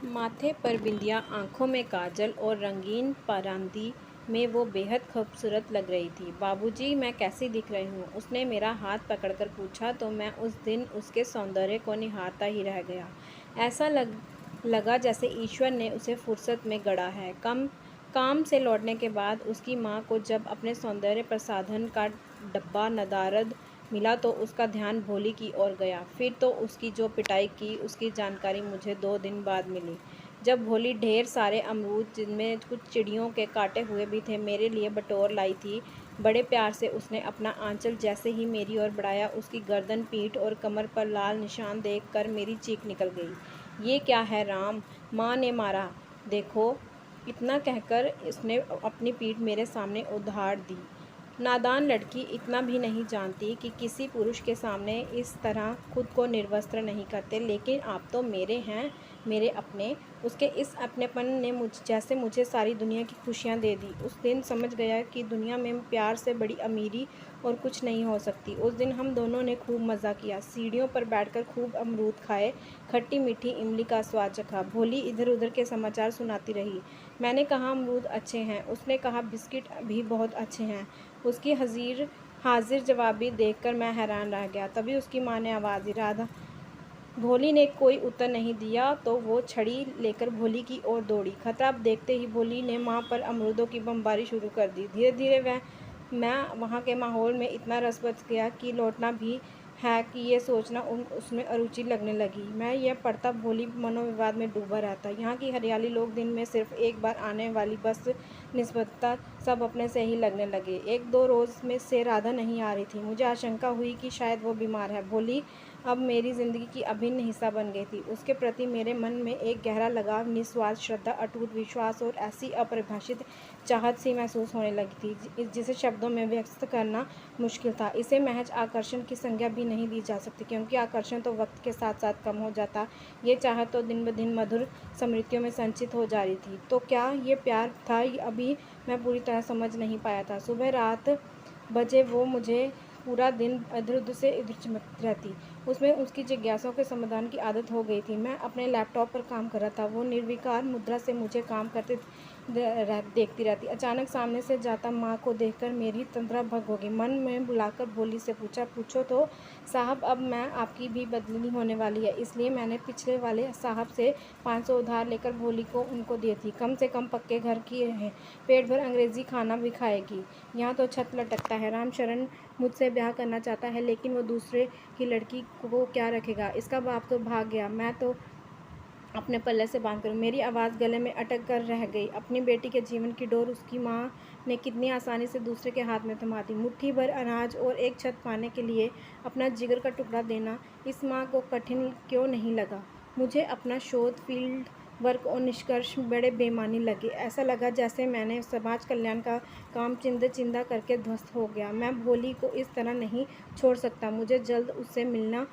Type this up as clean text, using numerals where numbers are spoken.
माथे पर बिंदिया, आंखों में काजल और रंगीन परांदी में वो बेहद खूबसूरत लग रही थी। बाबूजी, मैं कैसी दिख रही हूँ? उसने मेरा हाथ पकड़कर पूछा तो मैं उस दिन उसके सौंदर्य को निहारता ही रह गया। ऐसा लगा जैसे ईश्वर ने उसे फुर्सत में गढ़ा है। काम से लौटने के बाद उसकी माँ को जब अपने सौंदर्य प्रसाधन का डब्बा नदारद मिला तो उसका ध्यान भोली की ओर गया। फिर तो उसकी जो पिटाई की उसकी जानकारी मुझे 2 दिन बाद मिली, जब भोली ढेर सारे अमरूद, जिनमें कुछ चिड़ियों के काटे हुए भी थे, मेरे लिए बटोर लाई थी। बड़े प्यार से उसने अपना आंचल जैसे ही मेरी ओर बढ़ाया, उसकी गर्दन, पीठ और कमर पर लाल निशान देखकर मेरी चीख निकल गई। ये क्या है राम, माँ ने मारा, देखो। इतना कहकर इसने अपनी पीठ मेरे सामने उधार दी। नादान लड़की इतना भी नहीं जानती कि किसी पुरुष के सामने इस तरह खुद को निर्वस्त्र नहीं करते, लेकिन आप तो मेरे हैं, मेरे अपने। उसके इस अपनेपन ने जैसे मुझे सारी दुनिया की खुशियाँ दे दी। उस दिन समझ गया कि दुनिया में प्यार से बड़ी अमीरी और कुछ नहीं हो सकती। उस दिन हम दोनों ने खूब मज़ा किया, सीढ़ियों पर बैठकर खूब अमरूद खाए, खट्टी मीठी इमली का स्वाद चखा। भोली इधर उधर के समाचार सुनाती रही। मैंने कहा अमरूद अच्छे हैं, उसने कहा बिस्किट भी बहुत अच्छे हैं। उसकी हाजिर जवाबी देखकर मैं हैरान रह गया। तभी उसकी माँ ने आवाज़ दी, राधा। भोली ने कोई उत्तर नहीं दिया तो वो छड़ी लेकर भोली की ओर दौड़ी। खतरा देखते ही भोली ने माँ पर अमरूदों की बमबारी शुरू कर दी। धीरे धीरे मैं वहाँ के माहौल में इतना रस बच गया कि लौटना भी है कि ये सोचना उसमें अरुचि लगने लगी। मैं यह पढ़ता भोली मनोविवाद में डूबा रहता। यहाँ की हरियाली, लोग दिन में सिर्फ एक बार आने वाली बस निस्बता सब अपने से ही लगने लगे। 1-2 रोज़ में से राधा नहीं आ रही थी। मुझे आशंका हुई कि शायद वो बीमार है। भोली अब मेरी ज़िंदगी की अभिन्न हिस्सा बन गई थी। उसके प्रति मेरे मन में एक गहरा लगाव, निस्वार्थ श्रद्धा, अटूट विश्वास और ऐसी अपरिभाषित चाहत सी महसूस होने लगी थी जिसे शब्दों में व्यक्त करना मुश्किल था। इसे महज आकर्षण की संज्ञा भी नहीं दी जा सकती, क्योंकि आकर्षण तो वक्त के साथ साथ कम हो जाता, ये चाहत तो दिन ब दिन मधुर स्मृतियों में संचित हो जा रही थी। तो क्या ये प्यार था? अभी मैं पूरी तरह समझ नहीं पाया था। सुबह रात बजे वो मुझे पूरा दिन इधर-उधर से इधर चमकती रहती। उसमें उसकी जिज्ञासाओं के समाधान की आदत हो गई थी। मैं अपने लैपटॉप पर काम कर रहा था। वो निर्विकार मुद्रा से मुझे काम करते देखती रहती। अचानक सामने से जाता माँ को देखकर मेरी तंद्रा भंग हो गई। मन में बुलाकर भोली से पूछा, पूछो तो साहब, अब मैं आपकी भी बदली होने वाली है। इसलिए मैंने पिछले वाले साहब से 500 उधार लेकर भोली को उनको दी थी। कम से कम पक्के घर की है, पेट भर अंग्रेजी खाना भी खाएगी। यहाँ तो छत लटकता है। रामशरण मुझसे ब्याह करना चाहता है, लेकिन वो दूसरे की लड़की को क्या रखेगा? इसका बाप तो भाग गया, मैं तो अपने पल्ले से बांध कर। मेरी आवाज़ गले में अटक कर रह गई। अपनी बेटी के जीवन की डोर उसकी माँ ने कितनी आसानी से दूसरे के हाथ में थमा दी। मुट्ठी भर अनाज और एक छत पाने के लिए अपना जिगर का टुकड़ा देना इस माँ को कठिन क्यों नहीं लगा? मुझे अपना शोध, फील्ड वर्क और निष्कर्ष बड़े बेमानी लगे। ऐसा लगा जैसे मैंने समाज कल्याण का काम चिंदा करके ध्वस्त हो गया। मैं भोली को इस तरह नहीं छोड़ सकता। मुझे जल्द उससे मिलना